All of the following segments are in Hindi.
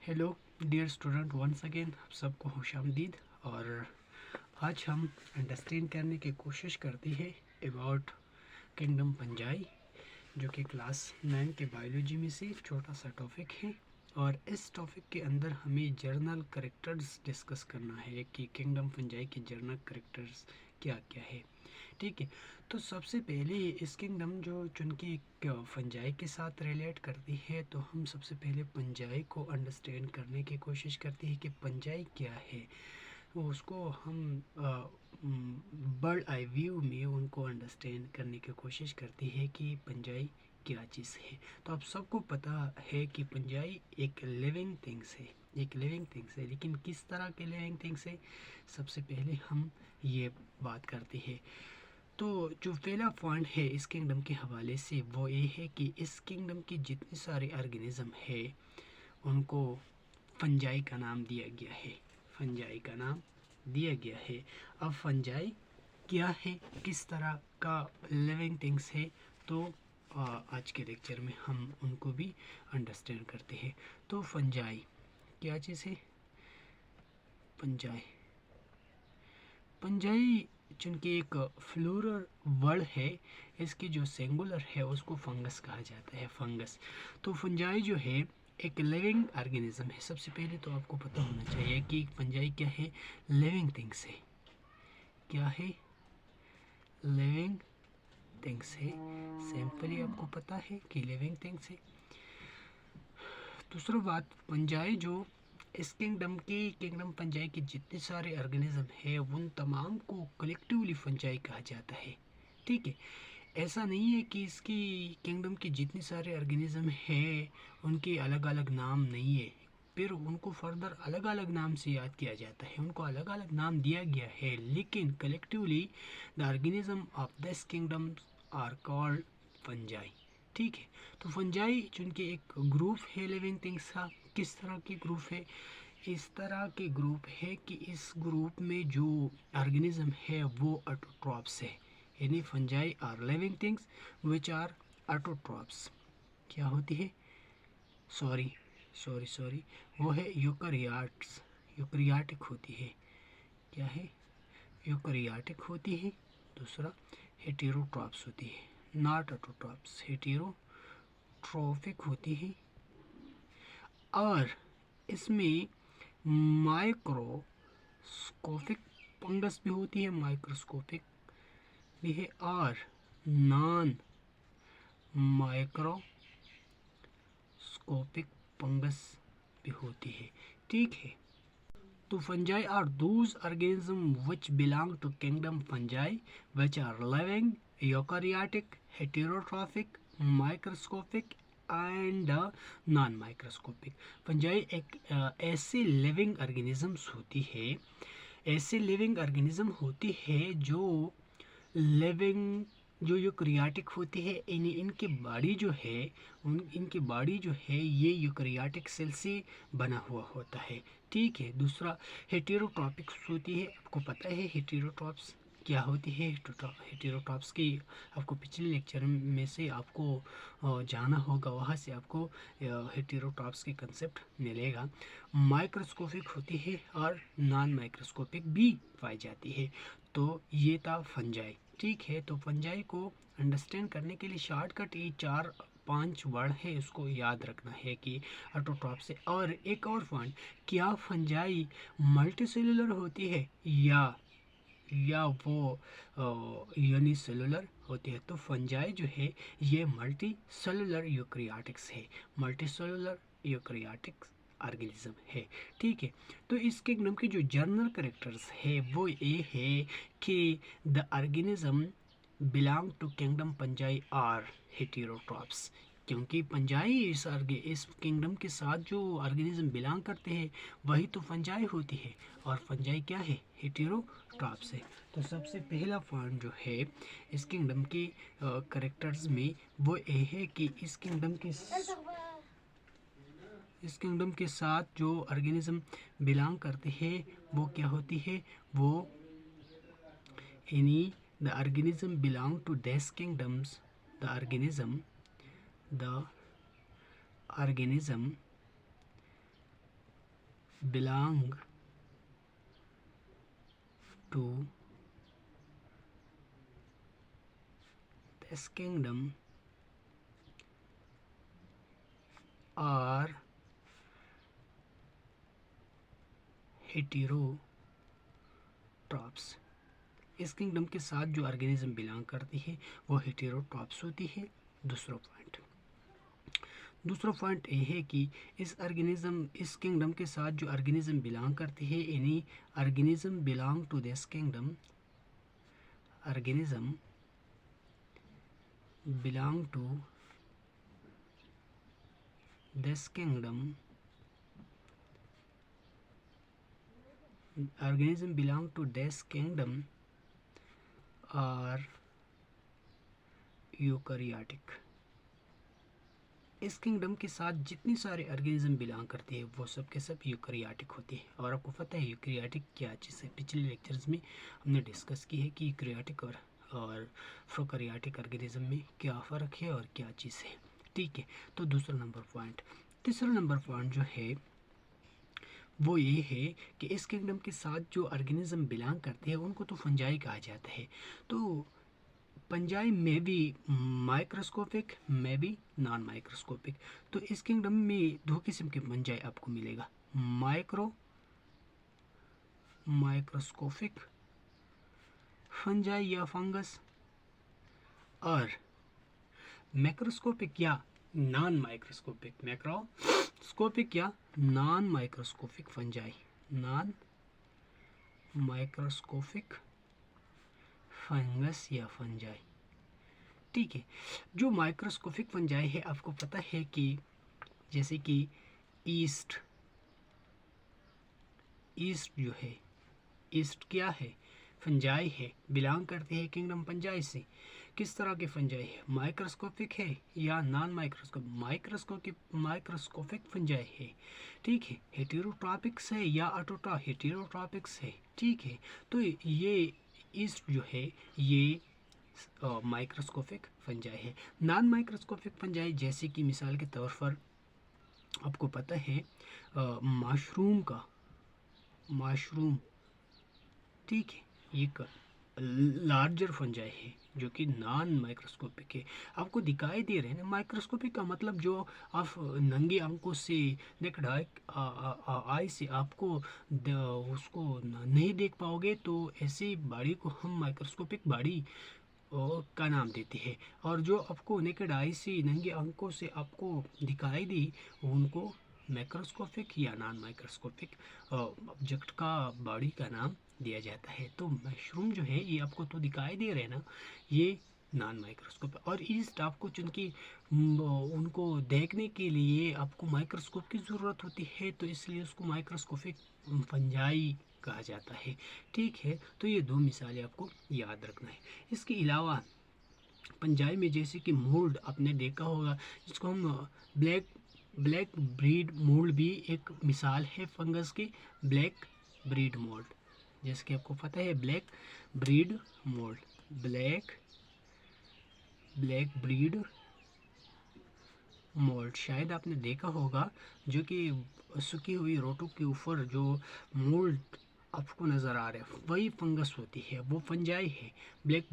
Hello dear student, once again आप सबको खुशामदीद। और आज हम अंडरस्टैंड करने की कोशिश करते हैं अबाउट किंगडम पंजाई, जो कि क्लास 9 के बायोलॉजी में से छोटा सा टॉपिक है। और इस टॉपिक के अंदर हमें जर्नल करेक्टर्स डिस्कस करना है कि किंगडम पंजाई के जर्नल करेक्टर्स क्या क्या है। ठीक है, तो सबसे पहले इस किंगडम जो चूँकि फंजाई के साथ रिलेट करती है, तो हम सबसे पहले पंजाई को अंडरस्टैंड करने की कोशिश करते हैं कि पंजाई क्या है। उसको हम बर्ड आई व्यू में उनको अंडरस्टैंड करने की कोशिश करती है कि पंजाई क्या चीज़ है। तो आप सबको पता है कि पंजाई एक लिविंग थिंग्स है, एक लिविंग थिंग्स है। लेकिन किस तरह के लिविंग थिंग्स है, सबसे पहले हम ये बात करते हैं। तो जो पहला पॉइंट है इस किंगडम के हवाले से वो ये है कि इस किंगडम के जितने सारे ऑर्गेनिज्म है उनको फंजाई का नाम दिया गया है। फंजाई का नाम दिया गया है। अब फंजाई क्या है, किस तरह का लिविंग थिंग्स है, तो आज के लेक्चर में हम उनको भी अंडरस्टैंड करते हैं। तो फंजाई क्या चीज़ है? पंजाई पंजाई चूँकि एक फ्लोरल वर्ड है, इसकी जो सिंगुलर है उसको फंगस कहा जाता है, फंगस। तो फंजाई जो है एक लिविंग ऑर्गेनिज्म है। सबसे पहले तो आपको पता होना चाहिए कि फंजाई क्या है, लिविंग थिंग्स है। क्या है? लिविंग थिंग्स है। सिंपली आपको पता है कि लिविंग थिंग्स है। दूसरा बात, फंजाई जो इस किंगडम फंजाई के जितने सारे ऑर्गेनिज्म है उन तमाम को कलेक्टिवली फंजाई कहा जाता है। ठीक है, ऐसा नहीं है कि इसकी किंगडम के जितने सारे ऑर्गेनिज्म है उनके अलग अलग नाम नहीं है, फिर उनको फर्दर अलग अलग नाम से याद किया जाता है, उनको अलग अलग नाम दिया गया है, लेकिन collectively the organism of this kingdom are called fungi. ठीक है, तो फंजाई चूँकि एक ग्रुप है लिविंग थिंग्स का। किस तरह के ग्रुप है? इस तरह के ग्रुप है कि इस ग्रुप में जो ऑर्गेनिज्म है वो ऑटोट्रॉप्स है, यानी fungi are living things which are autotrophs. क्या होती है? सॉरी सॉरी सॉरी वो है यूकरियाट्स, यूकरियाटिक होती है। क्या है? यूकरियाटिक होती है। दूसरा हेटेरोट्रॉप्स होती है, नॉट ऑटोट्रॉप्स, हेटेरोट्रॉफिक होती है। और इसमें माइक्रोस्कोपिक फंगस भी होती है, माइक्रोस्कोपिक भी है, और नॉन माइक्रोस्कोपिक फंगस भी होती है। ठीक है, तो fungi are those organism which belong to kingdom fungi which are living, eukaryotic, heterotrophic, microscopic and non microscopic. Fungi एक ऐसे लिविंग ऑर्गेनिजम्स होती है, ऐसे लिविंग ऑर्गेनिज्म होती है जो लिविंग, जो यूकैरियोटिक होती है। इनके बॉडी जो है, इनकी बॉडी जो है ये यूकैरियोटिक सेल से बना हुआ होता है। ठीक है, दूसरा हेटेरोट्रॉपिक्स होती है। आपको पता है हेटेरोट्रॉप्स क्या होती है? हेटेरोट्रॉप्स की आपको पिछले लेक्चर में से आपको जाना होगा, वहाँ से आपको हेटेरोट्रॉप्स के कंसेप्ट मिलेगा। माइक्रोस्कोपिक होती है और नॉन माइक्रोस्कोपिक भी पाई जाती है। तो ये था फंजाई। ठीक है, तो फंजाई को अंडरस्टैंड करने के लिए शॉर्टकट ये 4-5 वर्ड है, उसको याद रखना है कि ऑटोट्रॉप से। और एक और पॉइंट, क्या फंजाई मल्टीसेलुलर होती है या वो यूनिसेलुलर होती है? तो फंजाई जो है ये मल्टी सेलुलर यूकैरियोटिक्स है, मल्टीसेलुलर यूकैरियोटिक्स ऑर्गेनिज्म है। ठीक है, तो इस किंगडम के जो जर्नल करेक्टर्स है वो ये है कि the organism belong to kingdom fungi are heterotrophs, क्योंकि पंजाई इस किंगडम के साथ जो ऑर्गेनिज्म बिलोंग करते हैं वही तो फंजाई होती है, और फंजाई क्या है? हेटेरोट्रॉप्स है। तो सबसे पहला पॉइंट जो है इस किंगडम के करेक्टर्स में वो ये है कि इस किंगडम के साथ जो ऑर्गेनिज्म बिलोंग करते हैं वो क्या होती है? वो any the organism belong to this kingdoms, the organism belong to this kingdom are heterotrophs। इस किंगडम के साथ जो ऑर्गेनिज्म बिलोंग करती है वो हेटेरोट्रॉप्स होती है। दूसरा पॉइंट ये है कि इस किंगडम के साथ जो ऑर्गेनिज्म बिलोंग करती है, any organism belong to this kingdom, organism belong to this kingdom, organism belong to this kingdom are eukaryotic. इस किंगडम के साथ जितनी सारे ऑर्गेनिज्म बिलोंग करते हैं वो सब के सब यूकैरियोटिक होते हैं। और आपको पता है यूकैरियोटिक क्या चीज़ है, पिछले लेक्चर्स में हमने डिस्कस की है कि यूकैरियोटिक और प्रोकैरियोटिक ऑर्गेनिज्म में क्या फ़र्क है और क्या चीज़ है। ठीक है, तो दूसरा नंबर पॉइंट। तीसरा नंबर पॉइंट जो है वो ये है कि इस किंगडम के साथ जो ऑर्गेनिज्म बिलोंग करते हैं उनको तो फंजाई कहा जाता है। तो फंजाई में भी माइक्रोस्कोपिक, में भी नॉन माइक्रोस्कोपिक। तो इस किंगडम में दो किस्म के फंजाई आपको मिलेगा, माइक्रोस्कोपिक फंजाई या फंगस, और मैक्रोस्कोपिक या नॉन माइक्रोस्कोपिक, मैक्रोस्कोपिक या non microscopic fungi, non microscopic fungus या फंजाई। ठीक है, जो माइक्रोस्कोपिक फंजाई है आपको पता है कि जैसे कि ईस्ट जो है, ईस्ट क्या है, फंजाई है, बिलोंग करते हैं किंगडम फंजाई से। किस तरह के फंजाई है, माइक्रोस्कोपिक है या नॉन माइक्रोस्कोपिक फंजाई है। ठीक है, हेटेरोट्रॉपिक्स है या हेटेरोट्रॉपिक्स है। ठीक है, तो ये ईस्ट जो है ये माइक्रोस्कोपिक फंजाई है। नॉन माइक्रोस्कोपिक फंजाई जैसे कि मिसाल के तौर पर आपको पता है मशरूम, ठीक है, ये लार्जर फंजाई है जो कि नॉन माइक्रोस्कोपिक है। आपको दिखाई दे रहे हैं ना, माइक्रोस्कोपिक का मतलब जो आप नंगे आंखों से नेकेड आई से आपको उसको नहीं देख पाओगे, तो ऐसी बॉडी को हम माइक्रोस्कोपिक बॉडी का नाम देते हैं। और जो आपको नेकेड आई से नंगे आंखों से आपको दिखाई दी उनको मैक्रोस्कोपिक या नॉन माइक्रोस्कोपिक ऑब्जेक्ट का बॉडी का नाम दिया जाता है। तो मशरूम जो है ये आपको तो दिखाई दे रहे हैं ना, ये नॉन माइक्रोस्कोप। और ईस्ट आपको चूँकि उनको देखने के लिए आपको माइक्रोस्कोप की ज़रूरत होती है, तो इसलिए उसको माइक्रोस्कोपिक फंजाई कहा जाता है। ठीक है, तो ये दो मिसालें आपको याद रखना है। इसके अलावा फंजाई में जैसे कि मोल्ड आपने देखा होगा, जिसको हम ब्लैक ब्रीड मोल्ड भी एक मिसाल है फंगस की, ब्लैक ब्रीड मोल्ड। जैसे कि आपको पता है ब्लैक ब्रीड मोल्ड शायद आपने देखा होगा, जो कि सूखी हुई रोटों के ऊपर जो मोल्ड आपको नज़र आ रहा है वही फंगस होती है, वो फंजाई है ब्लैक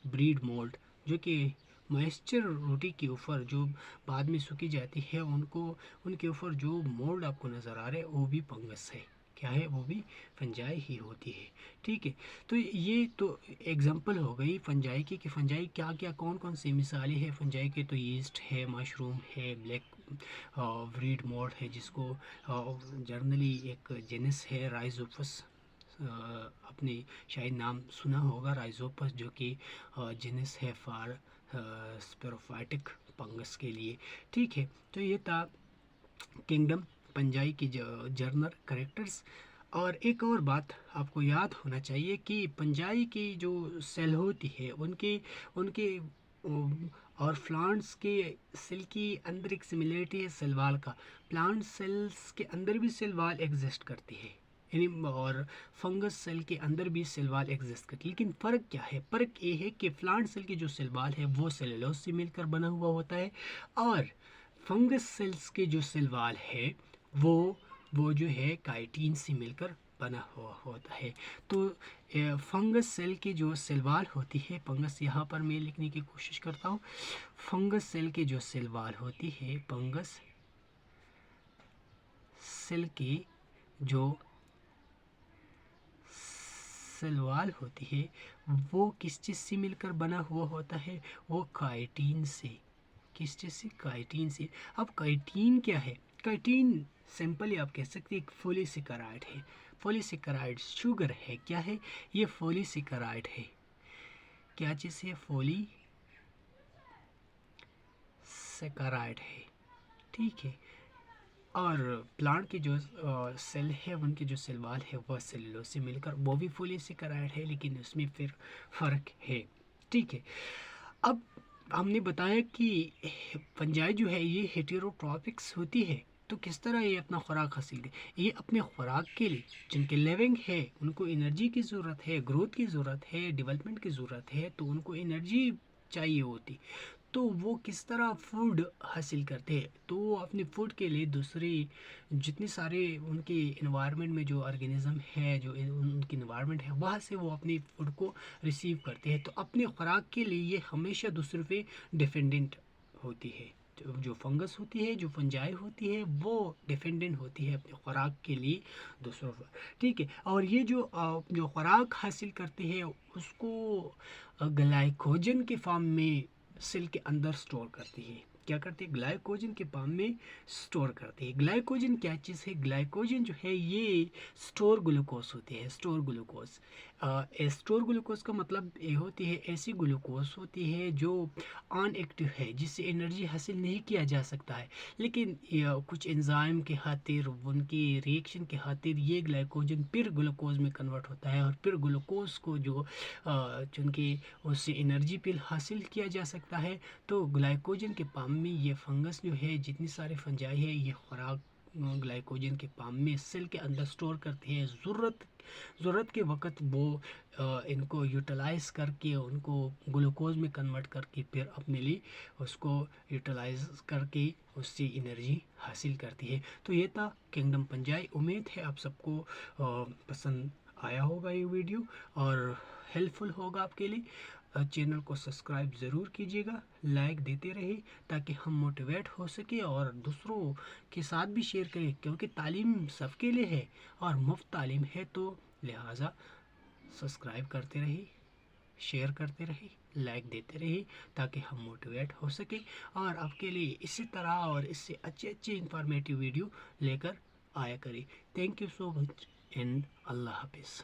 ब्रीड मोल्ड, जो कि मॉइस्चर रोटी के ऊपर जो बाद में सूखी जाती है उनके ऊपर जो मोल्ड आपको नज़र आ रहा है वो भी फंगस है। क्या है, वो भी फंजाई ही होती है। ठीक है, तो ये तो एग्जांपल हो गई फंजाई की कि फंजाई क्या क्या कौन कौन सी मिसालें हैं फंजाई के। तो ईस्ट है, मशरूम है, ब्लैक ब्रीड मोल्ड है, जिसको जर्नली एक जेनस है राइजोपस, अपने शायद नाम सुना होगा राइजोपस, जो कि जेनस है फॉर स्पेरोफाइटिक फंगस के लिए। ठीक है, तो ये था किंगडम फंजाई की जर्नल कैरेक्टर्स। और एक और बात आपको याद होना चाहिए कि फंजाई की जो सेल होती है उनके और प्लांट्स के सेल के अंदर एक सिमिलरिटी है सेल वाल का। प्लांट सेल्स के अंदर भी सेल वाल एग्जिस्ट करती है, और फंगस सेल के अंदर भी सेल वाल एग्जिस्ट करती है। लेकिन फ़र्क क्या है, फ़र्क ये है कि प्लांट सेल की जो सेल वाल है वो सेलुलोज से मिलकर बना हुआ होता है, और फंगस सेल्स के जो सेल वाल है वो वो जो है काइटिन से मिलकर बना हुआ होता है। तो फंगस सेल की जो सेल वाल होती है, फंगस यहाँ पर मैं लिखने की कोशिश करता हूँ। फंगस सेल की जो सेल वाल होती है, फंगस सेल की जो सेल वाल होती है वो किस चीज़ से मिलकर बना हुआ होता है? वो काइटिन से। किस चीज़ से? काइटिन से। अब काइटिन क्या है? काइटिन सिंपली आप कह सकते हैं एक पॉलीसेकेराइड है। पॉलीसेकेराइड शुगर है। क्या है ये? पॉलीसेकेराइड है। क्या चीज़ है? पॉलीसेकेराइड है, ठीक है। और प्लांट की जो सेल है, उनकी जो सेल वाल है वह सेलुलोज से मिलकर वो भी पॉलीसेकेराइड है, लेकिन उसमें फिर फर्क है, ठीक है। अब हमने बताया कि फंजाई जो है ये हेटेरोट्रॉपिक्स होती है। तो किस तरह ये अपना खुराक हासिल करे? ये अपने खुराक के लिए, जिनके लिविंग है उनको एनर्जी की ज़रूरत है, ग्रोथ की ज़रूरत है, डेवलपमेंट की ज़रूरत है, तो उनको एनर्जी चाहिए होती। तो वो किस तरह फूड हासिल करते हैं? तो वो अपने फूड के लिए दूसरी जितने सारे उनके इन्वायरमेंट में जो ऑर्गेनिज्म है, जो उनकी इन्वायरमेंट है, वहाँ से वो अपने फूड को रिसीव करते हैं। तो अपने खुराक के लिए ये हमेशा दूसरे पे डिपेंडेंट होती है। जो फंगस होती है, जो फंजाई होती है, वो डिपेंडेंट होती है अपने खुराक के लिए दूसरों पर, ठीक है। और ये जो खुराक हासिल करते हैं उसको ग्लाइकोजन के फॉर्म में सेल के अंदर स्टोर करती है। क्या करती है? ग्लाइकोजन के फॉर्म में स्टोर करती है। ग्लाइकोजन क्या चीज़ है? ग्लाइकोजन जो है ये स्टोर ग्लूकोज होती है। स्टोर ग्लूकोज, स्टोर ग्लूकोज का मतलब ये होती है ऐसी ग्लूकोज होती है जो अनएक्टिव है, जिससे एनर्जी हासिल नहीं किया जा सकता है, लेकिन कुछ एंजाइम के खातिर, उनकी रिएक्शन के खातिर ये ग्लाइकोजन फिर ग्लूकोज में कन्वर्ट होता है, और फिर ग्लूकोज को जो चूँकि उससे एनर्जी फिर हासिल किया जा सकता है। तो ग्लाइकोजन के फॉर्म में ये फंगस जो है, जितनी सारे फंजाई है, ये खुराक ग्लाइकोजन के फॉर्म में सेल के अंदर स्टोर करते हैं। ज़रूरत के वक्त वो इनको यूटिलाइज करके, उनको ग्लूकोज में कन्वर्ट करके, फिर अपने लिए उसको यूटिलाइज करके उससे एनर्जी हासिल करती है। तो ये था किंगडम फंजाई। उम्मीद है आप सबको पसंद आया होगा ये वीडियो और हेल्पफुल होगा आपके लिए। चैनल को सब्सक्राइब ज़रूर कीजिएगा, लाइक देते रहिए, ताकि हम मोटिवेट हो सके और दूसरों के साथ भी शेयर करें, क्योंकि तालीम सबके लिए है और मुफ्त तालीम है। तो लिहाजा सब्सक्राइब करते रहिए, शेयर करते रहिए, लाइक देते रहिए, ताकि हम मोटिवेट हो सके और आपके लिए इसी तरह और इससे अच्छे अच्छे इंफॉर्मेटिव वीडियो लेकर आया करें। Thank you so much and अल्लाह हाफिज़।